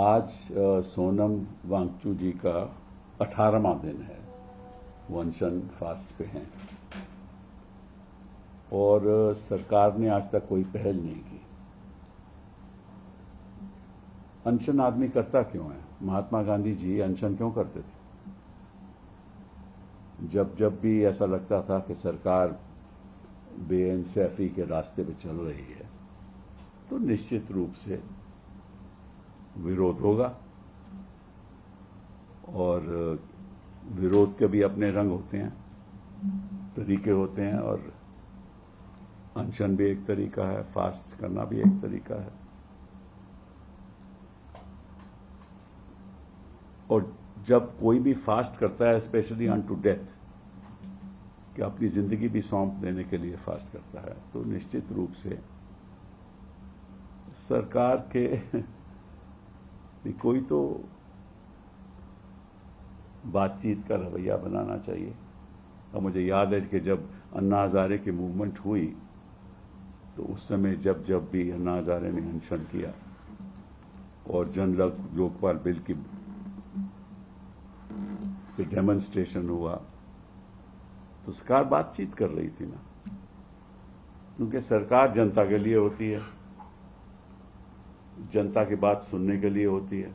आज सोनम वांगचू जी का 18वां दिन है, वो अनशन फास्ट पे हैं और सरकार ने आज तक कोई पहल नहीं की। अनशन आदमी करता क्यों है? महात्मा गांधी जी अनशन क्यों करते थे? जब जब भी ऐसा लगता था कि सरकार बेइंसाफी के रास्ते पे चल रही है तो निश्चित रूप से विरोध होगा, और विरोध के भी अपने रंग होते हैं, तरीके होते हैं, और अनशन भी एक तरीका है, फास्ट करना भी एक तरीका है। और जब कोई भी फास्ट करता है, स्पेशली अनटू डेथ, कि अपनी जिंदगी भी सौंप देने के लिए फास्ट करता है, तो निश्चित रूप से सरकार के कोई तो बातचीत का रवैया बनाना चाहिए। और मुझे याद है कि जब अन्ना हजारे की मूवमेंट हुई तो उस समय जब जब भी अन्ना हजारे ने अनशन किया और जन लोकपाल बिल की डेमोन्स्ट्रेशन हुआ तो सरकार बातचीत कर रही थी ना, क्योंकि सरकार जनता के लिए होती है, जनता की बात सुनने के लिए होती है।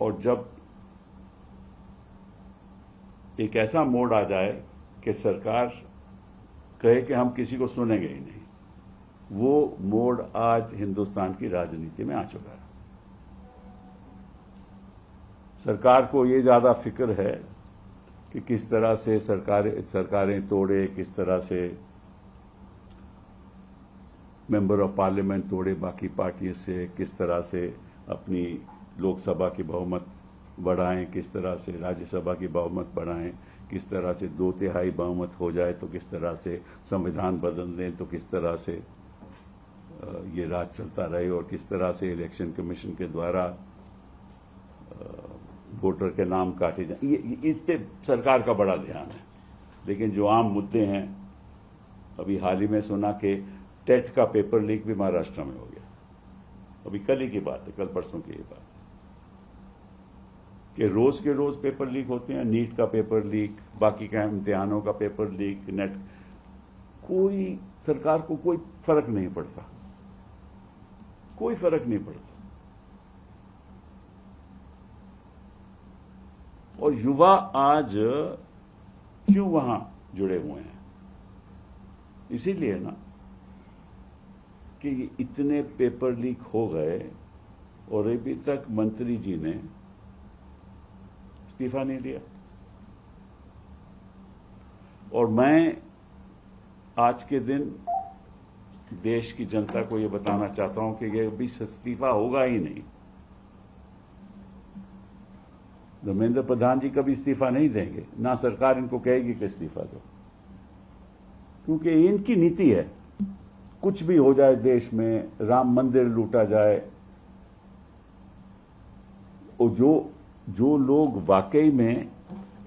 और जब एक ऐसा मोड़ आ जाए कि सरकार कहे कि हम किसी को सुनेंगे ही नहीं, वो मोड़ आज हिंदुस्तान की राजनीति में आ चुका है। सरकार को ये ज्यादा फिक्र है कि किस तरह से सरकारें तोड़े, किस तरह से मेंबर ऑफ पार्लियामेंट तोड़े बाकी पार्टियों से, किस तरह से अपनी लोकसभा की बहुमत बढ़ाएं, किस तरह से राज्यसभा की बहुमत बढ़ाएं, किस तरह से 2/3 बहुमत हो जाए तो किस तरह से संविधान बदल दें, तो किस तरह से ये राज चलता रहे, और किस तरह से इलेक्शन कमीशन के द्वारा वोटर के नाम काटे जाए। इस पे सरकार का बड़ा ध्यान है। लेकिन जो आम मुद्दे हैं, अभी हाल ही में सुना कि टेट का पेपर लीक भी महाराष्ट्र में हो गया। अभी कल ही की बात है, कल परसों की ये बात है कि रोज के रोज पेपर लीक होते हैं। नीट का पेपर लीक, बाकी का इम्तिहानों का पेपर लीक, नेट, कोई सरकार को कोई फर्क नहीं पड़ता, कोई फर्क नहीं पड़ता। और युवा आज क्यों वहां जुड़े हुए हैं? इसीलिए ना कि इतने पेपर लीक हो गए और अभी तक मंत्री जी ने इस्तीफा नहीं दिया। और मैं आज के दिन देश की जनता को यह बताना चाहता हूं कि यह अभी इस्तीफा होगा ही नहीं। धर्मेंद्र प्रधान जी कभी इस्तीफा नहीं देंगे, ना सरकार इनको कहेगी कि इस्तीफा दो, क्योंकि इनकी नीति है। कुछ भी हो जाए देश में, राम मंदिर लूटा जाए, और जो लोग वाकई में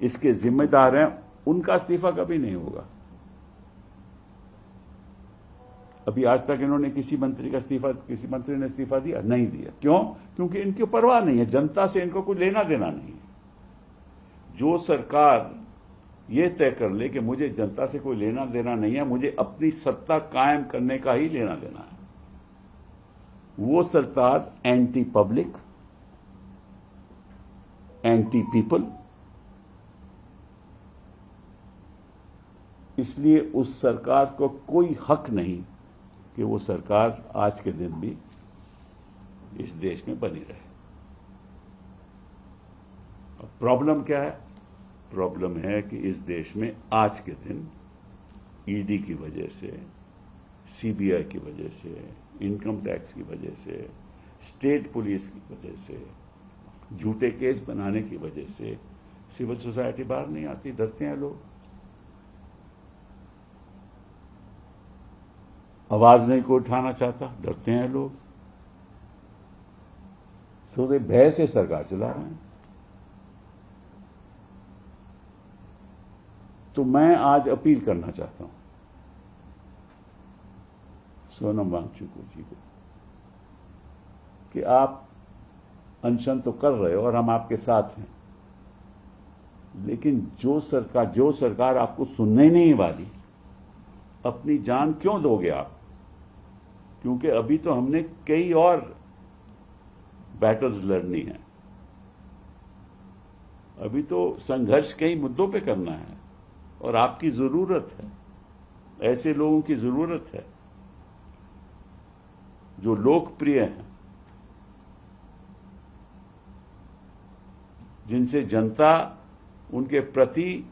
इसके जिम्मेदार हैं उनका इस्तीफा कभी नहीं होगा। अभी आज तक इन्होंने किसी मंत्री ने इस्तीफा दिया? नहीं दिया। क्यों? क्योंकि इनकी परवाह नहीं है, जनता से इनको कुछ लेना देना नहीं है। जो सरकार ये तय कर ले कि मुझे जनता से कोई लेना देना नहीं है, मुझे अपनी सत्ता कायम करने का ही लेना देना है, वो सरकार एंटी पब्लिक, एंटी पीपल। इसलिए उस सरकार को कोई हक नहीं कि वो सरकार आज के दिन भी इस देश में बनी रहे। अब प्रॉब्लम क्या है? प्रॉब्लम है कि इस देश में आज के दिन ईडी की वजह से, सीबीआई की वजह से, इनकम टैक्स की वजह से, स्टेट पुलिस की वजह से, झूठे केस बनाने की वजह से सिविल सोसाइटी बाहर नहीं आती, डरते हैं लोग। आवाज नहीं कोई उठाना चाहता, डरते हैं लोग। सो वे भय से सरकार चला रहे हैं। तो मैं आज अपील करना चाहता हूं सोनम वांगचुक जी को कि आप अनशन तो कर रहे हो और हम आपके साथ हैं, लेकिन जो सरकार आपको सुनने नहीं वाली, अपनी जान क्यों दोगे आप? क्योंकि अभी तो हमने कई और बैटल्स लड़नी है, अभी तो संघर्ष कई मुद्दों पे करना है और आपकी जरूरत है, ऐसे लोगों की जरूरत है जो लोकप्रिय हैं, जिनसे जनता उनके प्रति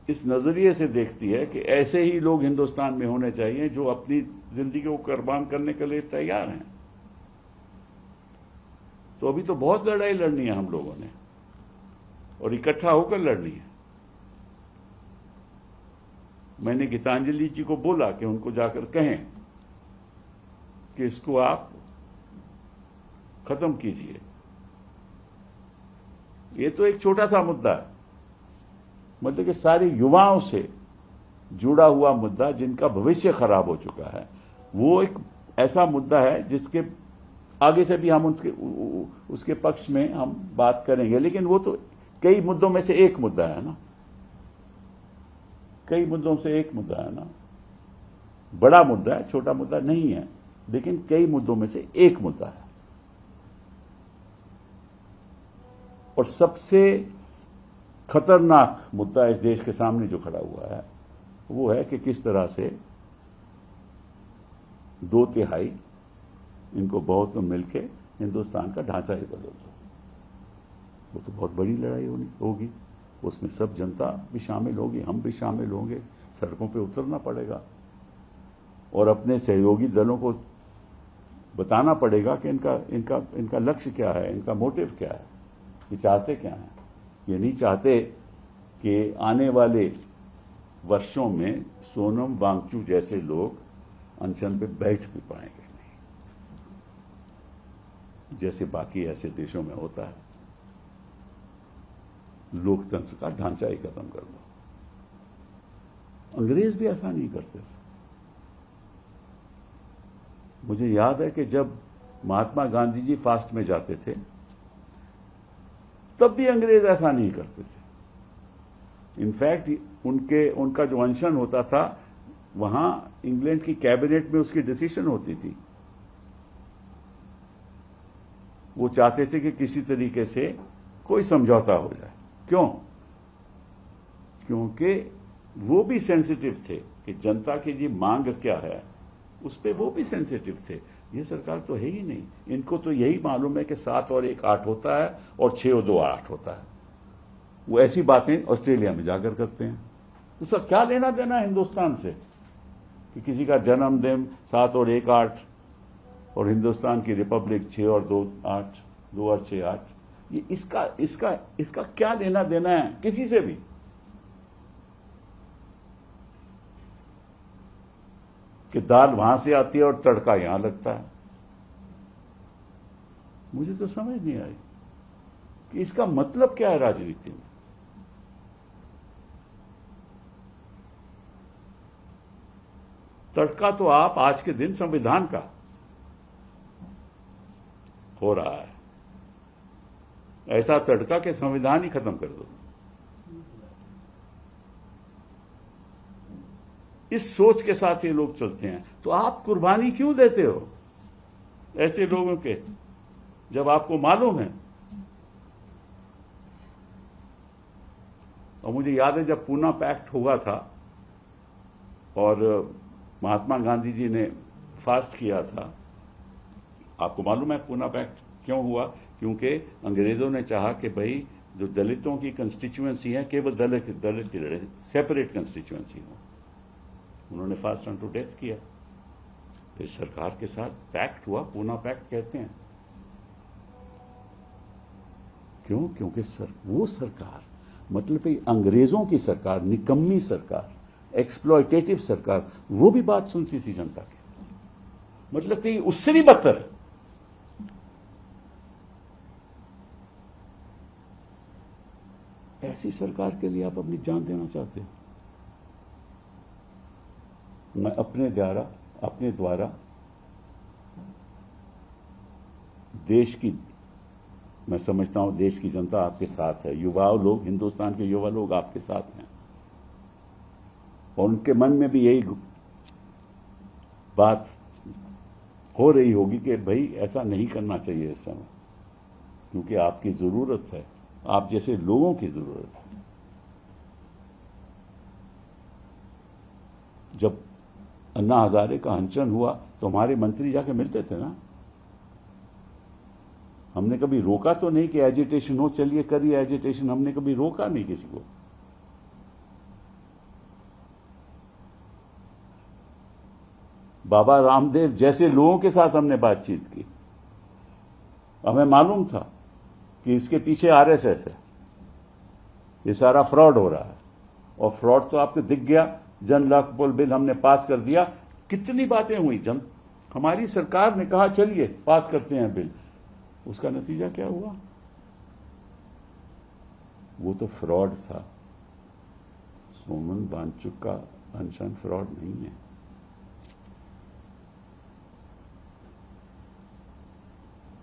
इस नजरिए से देखती है कि ऐसे ही लोग हिंदुस्तान में होने चाहिए जो अपनी जिंदगी को कुर्बान करने के लिए तैयार हैं। तो अभी तो बहुत लड़ाई लड़नी है हम लोगों ने, और इकट्ठा होकर लड़नी है। मैंने गीतांजलि जी को बोला कि उनको जाकर कहें कि इसको आप खत्म कीजिए। ये तो एक छोटा सा मुद्दा है, मतलब कि सारे युवाओं से जुड़ा हुआ मुद्दा, जिनका भविष्य खराब हो चुका है, वो एक ऐसा मुद्दा है जिसके आगे से भी हम उसके पक्ष में हम बात करेंगे, लेकिन वो तो कई मुद्दों में से एक मुद्दा है ना, कई मुद्दों से एक मुद्दा है ना, बड़ा मुद्दा है, छोटा मुद्दा नहीं है, लेकिन कई मुद्दों में से एक मुद्दा है। और सबसे खतरनाक मुद्दा इस देश के सामने जो खड़ा हुआ है वो है कि किस तरह से 2/3 इनको बहुत मिलके हिंदुस्तान का ढांचा ही बदल दो। वो तो बहुत बड़ी लड़ाई होगी, उसमें सब जनता भी शामिल होगी, हम भी शामिल होंगे, सड़कों पे उतरना पड़ेगा और अपने सहयोगी दलों को बताना पड़ेगा कि इनका लक्ष्य क्या है, इनका मोटिव क्या है, ये चाहते क्या हैं। ये नहीं चाहते कि आने वाले वर्षों में सोनम वांगचुक जैसे लोग अनशन पे बैठ भी पाएंगे नहीं, जैसे बाकी ऐसे देशों में होता है। लोकतंत्र का ढांचा ही खत्म कर दो। अंग्रेज भी ऐसा नहीं करते थे। मुझे याद है कि जब महात्मा गांधी जी फास्ट में जाते थे तब भी अंग्रेज ऐसा नहीं करते थे। इनफैक्ट उनका जो अनशन होता था वहां इंग्लैंड की कैबिनेट में उसकी डिसीजन होती थी। वो चाहते थे कि किसी तरीके से कोई समझौता हो जाए। क्यों? क्योंकि वो भी सेंसिटिव थे कि जनता की जी मांग क्या है, उस पर वो भी सेंसिटिव थे। ये सरकार तो है ही नहीं, इनको तो यही मालूम है कि 7 और 1 8 होता है और 6 और 2 8 होता है। वो ऐसी बातें ऑस्ट्रेलिया में जाकर करते हैं। उसका क्या लेना देना हिंदुस्तान से कि किसी का जन्मदिन 7 और 1 8 और हिंदुस्तान की रिपब्लिक 6 और 2 8, 2 और 6 8। ये इसका क्या लेना देना है किसी से भी? कि दाल वहां से आती है और तड़का यहां लगता है। मुझे तो समझ नहीं आई कि इसका मतलब क्या है राजनीति में। तड़का तो आप आज के दिन संविधान का हो रहा है, ऐसा तड़का कि संविधान ही खत्म कर दो। इस सोच के साथ ये लोग चलते हैं। तो आप कुर्बानी क्यों देते हो ऐसे लोगों के, जब आपको मालूम है? और मुझे याद है जब पूना पैक्ट हुआ था और महात्मा गांधी जी ने फास्ट किया था, आपको मालूम है पूना पैक्ट क्यों हुआ? क्योंकि अंग्रेजों ने चाहा कि भाई जो दलितों की कंस्टिट्यूएंसी है केवल दलित की लड़े, सेपरेट कंस्टिट्यूएंसी हो। उन्होंने फास्ट ऑन टू डेथ किया। फिर सरकार के साथ पैक्ट हुआ, पूना पैक्ट कहते हैं। क्यों? क्योंकि वो सरकार, मतलब कि अंग्रेजों की सरकार, निकम्मी सरकार, एक्सप्लॉयटेटिव सरकार, वो भी बात सुनती थी जनता की। मतलब कि उससे भी बदतर है। ऐसी सरकार के लिए आप अपनी जान देना चाहते हैं? मैं अपने द्वारा देश की, मैं समझता हूं देश की जनता आपके साथ है, युवा लोग, हिंदुस्तान के युवा लोग आपके साथ हैं, और उनके मन में भी यही बात हो रही होगी कि भाई ऐसा नहीं करना चाहिए इस समय, क्योंकि आपकी जरूरत है, आप जैसे लोगों की जरूरत है। जब अन्ना हजारे का अनशन हुआ तो हमारे मंत्री जाके मिलते थे ना, हमने कभी रोका तो नहीं कि एजिटेशन हो, चलिए करिए एजिटेशन, हमने कभी रोका नहीं किसी को। बाबा रामदेव जैसे लोगों के साथ हमने बातचीत की, हमें मालूम था कि इसके पीछे आरएसएस है, ये सारा फ्रॉड हो रहा है, और फ्रॉड तो आपको दिख गया। जन लोकपाल बिल हमने पास कर दिया, कितनी बातें हुई, हमारी सरकार ने कहा चलिए पास करते हैं बिल, उसका नतीजा क्या हुआ? वो तो फ्रॉड था। सोनम वांगचुक का अनशन फ्रॉड नहीं है।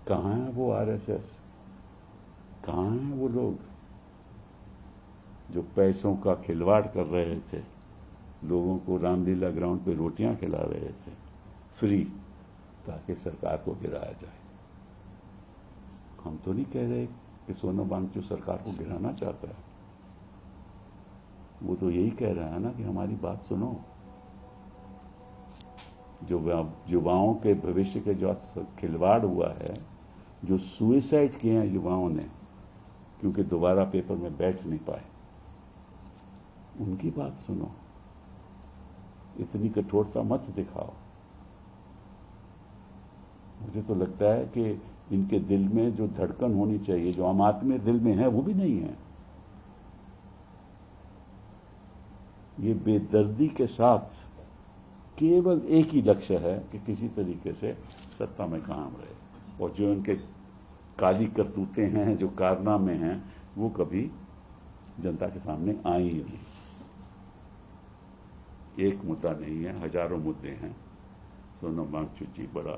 कहां है वो आरएसएस, कहां हैं वो लोग जो पैसों का खिलवाड़ कर रहे थे, लोगों को रामलीला ग्राउंड पे रोटियां खिला रहे थे फ्री, ताकि सरकार को गिराया जाए। हम तो नहीं कह रहे कि सोनम वांगचुक सरकार को गिराना चाहता है, वो तो यही कह रहा है ना कि हमारी बात सुनो। जो युवाओं के भविष्य के जो खिलवाड़ हुआ है, जो सुइसाइड किए हैं युवाओं ने क्योंकि दोबारा पेपर में बैठ नहीं पाए, उनकी बात सुनो, इतनी कठोरता मत दिखाओ। मुझे तो लगता है कि इनके दिल में जो धड़कन होनी चाहिए, जो आम आदमी दिल में है, वो भी नहीं है। ये बेदर्दी के साथ केवल एक ही लक्ष्य है कि किसी तरीके से सत्ता में कायम रहे, और जो इनके काली करतूतें हैं, जो कारनामे हैं, वो कभी जनता के सामने आए ही नहीं। एक मुद्दा नहीं है, हजारों मुद्दे हैं। सोनम वांगचुक जी, बड़ा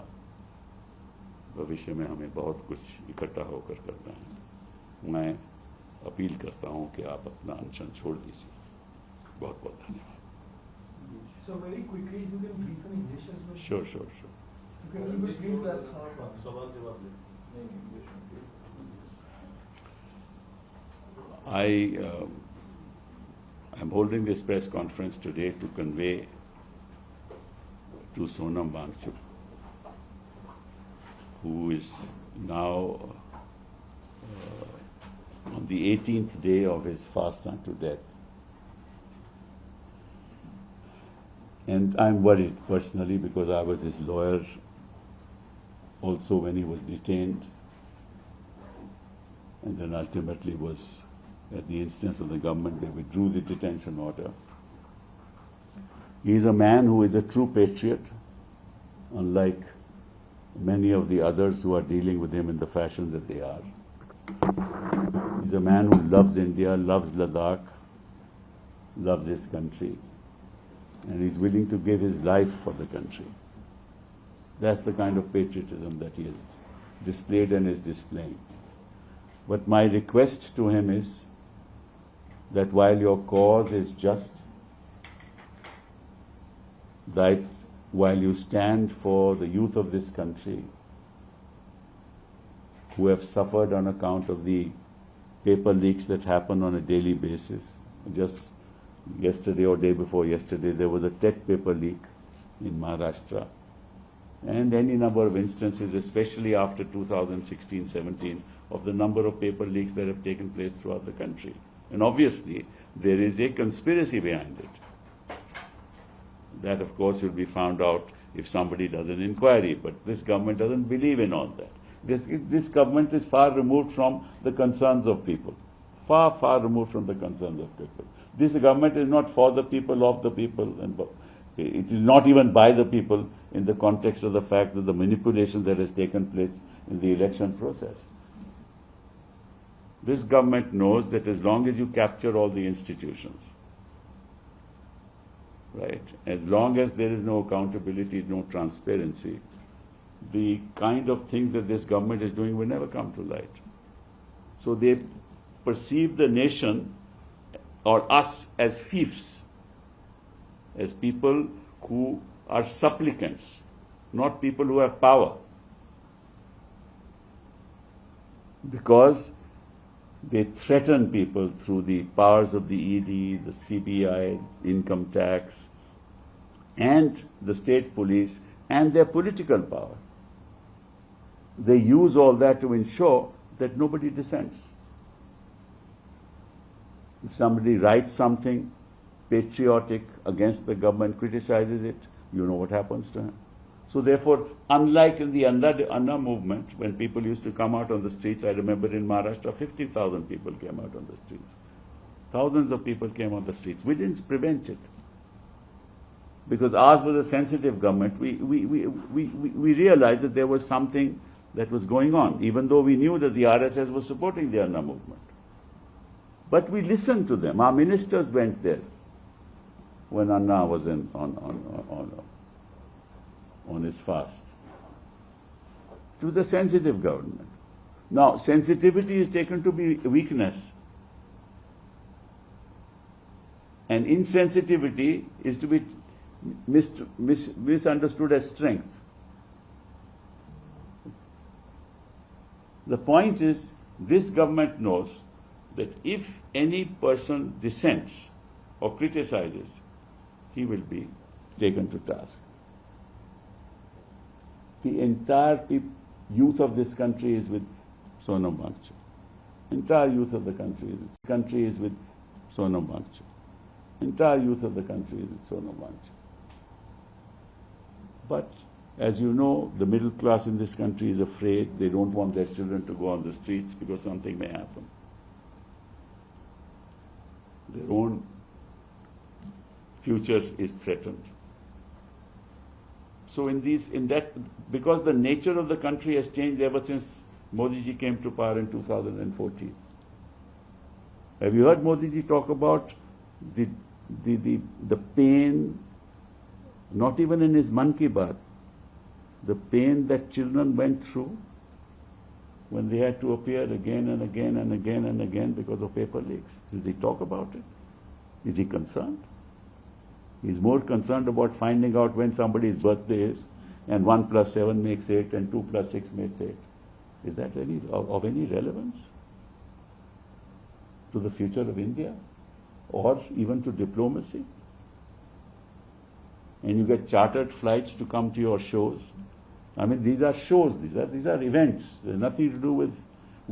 भविष्य में हमें बहुत कुछ इकट्ठा होकर करना है। मैं अपील करता हूं कि आप अपना अनशन छोड़ दीजिए। बहुत बहुत धन्यवाद। So very quickly, you can brief in English as well. Sure. You can even brief that. सवाल जवाब ले। I'm holding this press conference today to convey to Sonam Wangchuk, who is now on the 18th day of his fast unto death. And I'm worried personally because I was his lawyer also when he was detained, and then ultimately was, at the instance of the government, they withdrew the detention order. He is a man who is a true patriot, unlike many of the others who are dealing with him in the fashion that they are. He's a man who loves India, loves Ladakh, loves his country, and he's willing to give his life for the country. That's the kind of patriotism that he has displayed and is displaying. But my request to him is that while your cause is just, that while you stand for the youth of this country who have suffered on account of the paper leaks that happen on a daily basis. Just yesterday or day before yesterday, there was a TET paper leak in Maharashtra. And any number of instances, especially after 2016-17, of the number of paper leaks that have taken place throughout the country. And obviously, there is a conspiracy behind it. That, of course, will be found out if somebody does an inquiry. But this government doesn't believe in all that. This government is far removed from the concerns of people. Far, far removed from the concerns of people. This government is not for the people, of the people, and it is not even by the people in the context of the fact that the manipulation that has taken place in the election process. This government knows that as long as you capture all the institutions, right, as long as there is no accountability, no transparency, the kind of things that this government is doing will never come to light. So they perceive the nation or us as fiefs, as people who are supplicants, not people who have power. Because they threaten people through the powers of the ED, the CBI, income tax, and the state police, and their political power. They use all that to ensure that nobody dissents. If somebody writes something patriotic against the government, criticizes it, you know what happens to him. So therefore, unlike in the Anna movement, when people used to come out on the streets, I remember in Maharashtra, 50,000 people came out on the streets. Thousands of people came on the streets. We didn't prevent it. Because ours was a sensitive government. We realized that there was something that was going on, even though we knew that the RSS was supporting the Anna movement. But we listened to them. Our ministers went there when Anna was on his fast. It was a sensitive government. Now, sensitivity is taken to be weakness. And insensitivity is to be misunderstood as strength. The point is, this government knows that if any person dissents or criticizes, he will be taken to task. The entire youth of this country is with Sonam Wangchuk. Entire youth of the country is with Sonam Wangchuk. Entire youth of the country is with Sonam Wangchuk. But as you know, the middle class in this country is afraid. They don't want their children to go on the streets because something may happen. Their own future is threatened. So because the nature of the country has changed ever since Modi ji came to power in 2014. Have you heard Modi ji talk about the pain, not even in his Mann Ki Baat, the pain that children went through when they had to appear again and again and again and again because of paper leaks? Does he talk about it? Is he concerned? He's more concerned about finding out when somebody's birthday is, and 1 + 7 makes 8, and 2 + 6 makes 8. Is that of any relevance to the future of India, or even to diplomacy? And you get chartered flights to come to your shows. I mean, these are shows, these are events. There's nothing to do with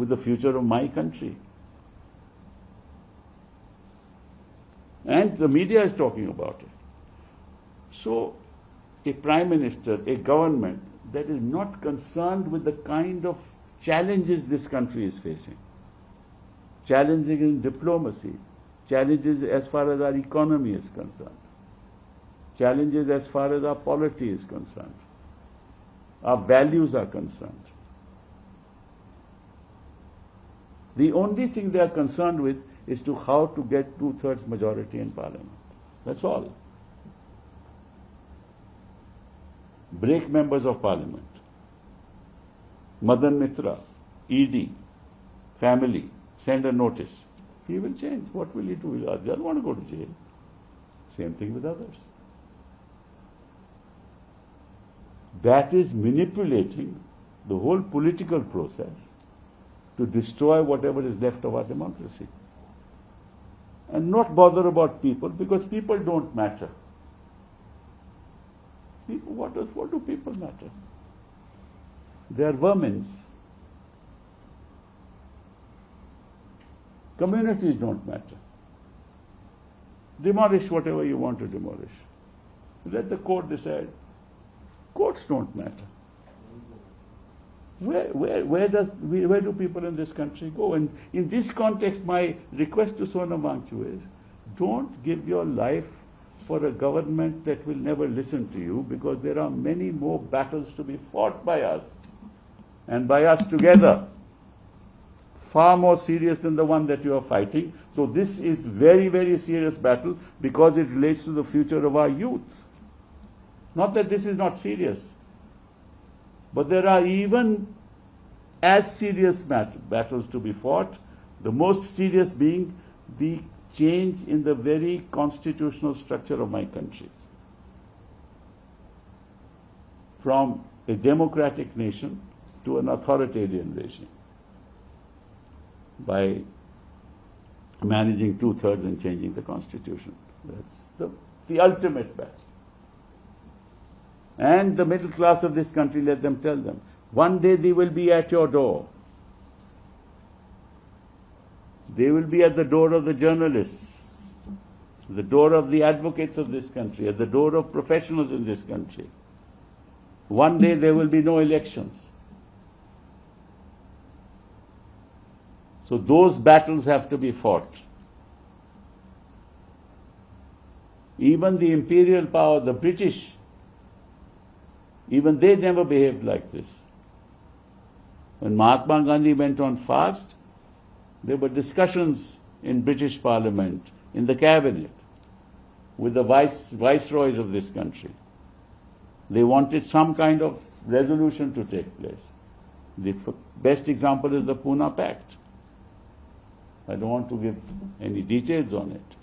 the future of my country. And the media is talking about it. So, a prime minister, a government that is not concerned with the kind of challenges this country is facing, challenges in diplomacy, challenges as far as our economy is concerned, challenges as far as our polity is concerned, our values are concerned. The only thing they are concerned with is to how to get 2/3 majority in parliament. That's all. Break members of parliament. Madan Mitra, ED, family, send a notice. He will change. What will he do? He doesn't want to go to jail. Same thing with others. That is manipulating the whole political process to destroy whatever is left of our democracy. And not bother about people, because people don't matter. People, what do people matter? They are vermins. Communities don't matter. Demolish whatever you want to demolish. Let the court decide. Courts don't matter. Where do people in this country go? And in this context, my request to Sonam Wangchuk is, don't give your life for a government that will never listen to you, because there are many more battles to be fought by us, and by us together, far more serious than the one that you are fighting. So this is very, very serious battle, because it relates to the future of our youth. Not that this is not serious, But there are even as serious battles to be fought, the most serious being the change in the very constitutional structure of my country. From a democratic nation to an authoritarian regime by managing 2/3 and changing the constitution. That's the ultimate battle. And the middle class of this country, let them tell them, one day they will be at your door. They will be at the door of the journalists, the door of the advocates of this country, at the door of professionals in this country. One day there will be no elections. So those battles have to be fought. Even the imperial power, the British, even they never behaved like this. When Mahatma Gandhi went on fast, there were discussions in British Parliament, in the cabinet, with the viceroys of this country. They wanted some kind of resolution to take place. The best example is the Pune Pact. I don't want to give any details on it.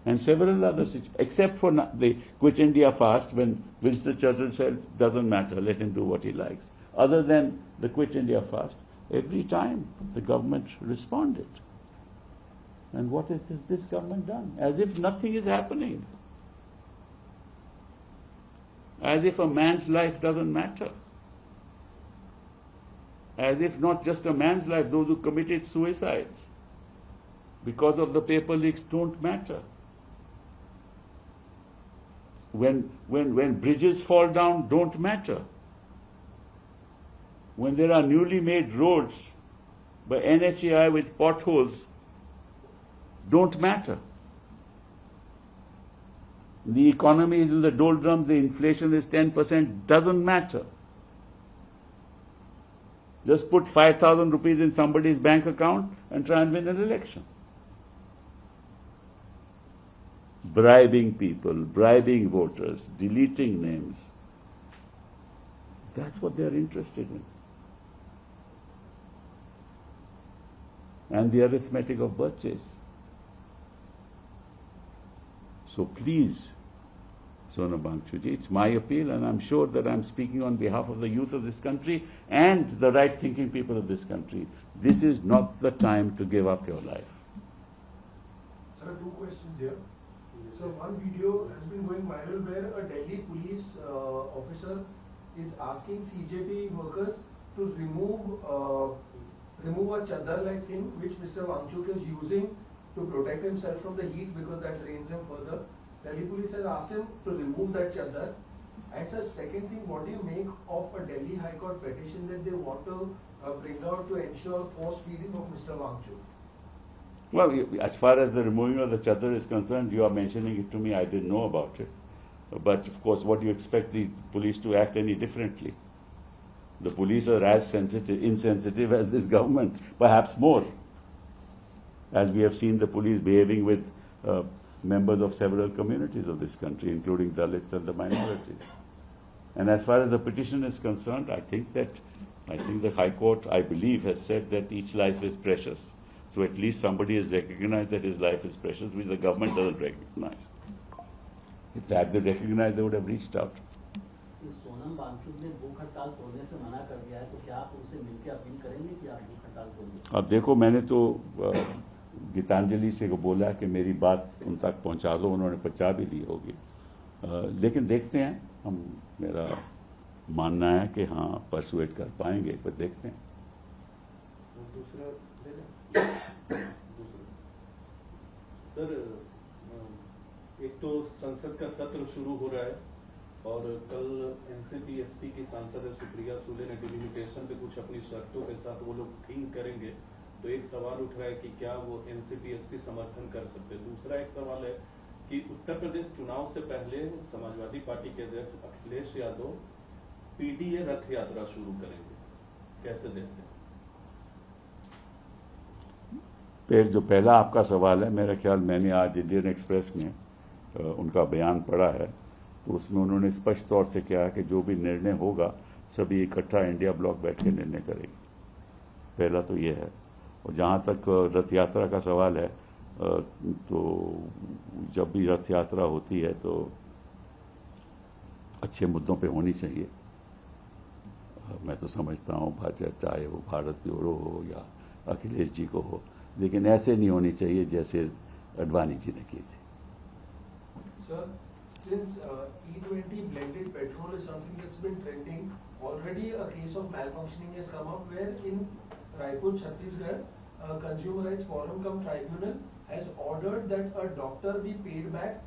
And several other situations, except for the Quit India Fast, when Winston Churchill said, doesn't matter, let him do what he likes. Other than the Quit India Fast, every time the government responded. And what has this government done? As if nothing is happening. As if a man's life doesn't matter. As if not just a man's life, those who committed suicides because of the paper leaks don't matter. When bridges fall down, don't matter. When there are newly made roads by NHAI with potholes, don't matter. The economy is in the doldrums, the inflation is 10%, doesn't matter. Just put 5,000 rupees in somebody's bank account and try and win an election. Bribing people, bribing voters, deleting names. That's what they're interested in. And the arithmetic of birthdays. So please, Sonam Wangchuck, it's my appeal, and I'm sure that I'm speaking on behalf of the youth of this country and the right-thinking people of this country. This is not the time to give up your life. Sir, two questions here. So one video has been going viral where a Delhi police officer is asking CJP workers to remove a chadar-like thing which Mr. Wangchuck is using to protect himself from the heat because that rains him further. Delhi police has asked him to remove that chadar. And sir, second thing, what do you make of a Delhi High Court petition that they want to bring out to ensure forced feeding of Mr. Wangchuck? Well, as far as the removing of the chadar is concerned, you are mentioning it to me, I didn't know about it. But of course, what do you expect the police to act any differently? The police are as insensitive as this government, perhaps more. As we have seen the police behaving with members of several communities of this country, including Dalits and the minorities. And as far as the petition is concerned, I think the High Court, I believe, has said that each life is precious. So at least somebody has recognized that his life is precious, which the government doesn't recognize. If they had recognized, they would have reached out. Sonam Wangchuck ने भूख हड़ताल तोड़ने से मना कर दिया है, तो क्या आप उनसे मिलकर अपील करेंगे कि आप भूख हड़ताल तोड़िए? अब देखो, मैंने तो गीतांजलि से को बोला कि मेरी बात उन तक पहुंचा दो, उन्होंने पहुंचा भी ली होगी। लेकिन देखते हैं, मेरा मानना है कि हाँ परसुएट कर पाएंगे, पर देखते हैं। सर, एक तो संसद का सत्र शुरू हो रहा है और कल एनसीपी एसपी की सांसद सुप्रिया सुले ने डिलिमिटेशन पे कुछ अपनी शर्तों के साथ वो लोग थिंक करेंगे, तो एक सवाल उठ रहा है कि क्या वो एनसीपी एसपी समर्थन कर सकते हैं। दूसरा एक सवाल है कि उत्तर प्रदेश चुनाव से पहले समाजवादी पार्टी के अध्यक्ष अखिलेश यादव पीडीए रथ यात्रा शुरू करेंगे, कैसे देखते हैं? फिर जो पहला आपका सवाल है, मेरा ख्याल मैंने आज इंडियन एक्सप्रेस में उनका बयान पढ़ा है, तो उसमें उन्होंने स्पष्ट तौर से कहा कि जो भी निर्णय होगा सभी इकट्ठा इंडिया ब्लॉक बैठ के निर्णय करेगी। पहला तो ये है। और जहाँ तक रथ यात्रा का सवाल है, तो जब भी रथ यात्रा होती है तो अच्छे मुद्दों पे होनी चाहिए। मैं तो समझता हूँ चाहे वो भारत जोड़ो हो या अखिलेश जी को हो, लेकिन ऐसे नहीं होनी चाहिए जैसे अडवाणी जी ने की थी। Sir, since E20 blended petrol is something that's been trending, already a case of malfunctioning has come up where in Raipur, Chhattisgarh, Consumer Rights Forum cum Tribunal has ordered that a doctor be paid back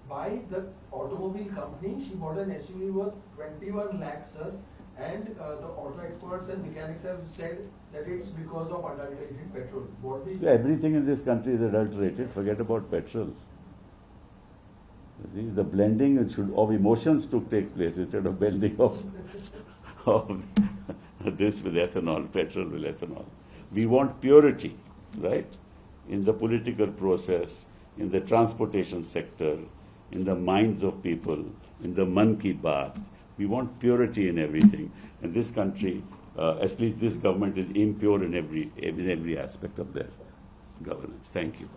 by the automobile company. She bought an SUV worth 21 lakhs, sir, and the auto experts and mechanics have said that it's because of adulterated petrol. What do you Everything in this country is adulterated. Forget about petrol. You see, the blending of emotions take place instead of blending of this with ethanol, petrol with ethanol. We want purity, right? In the political process, in the transportation sector, in the minds of people, in the Man Ki Baat. We want purity in everything. And this country, at least this government, is impure in every aspect of their governance. Thank you.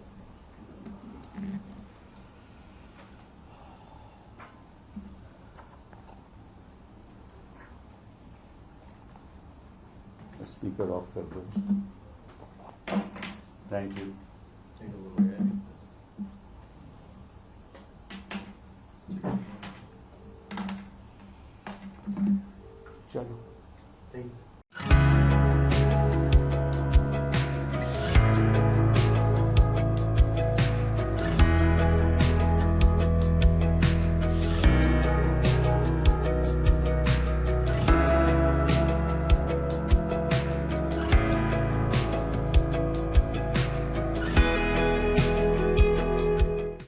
Speaker off kar do. Thank you.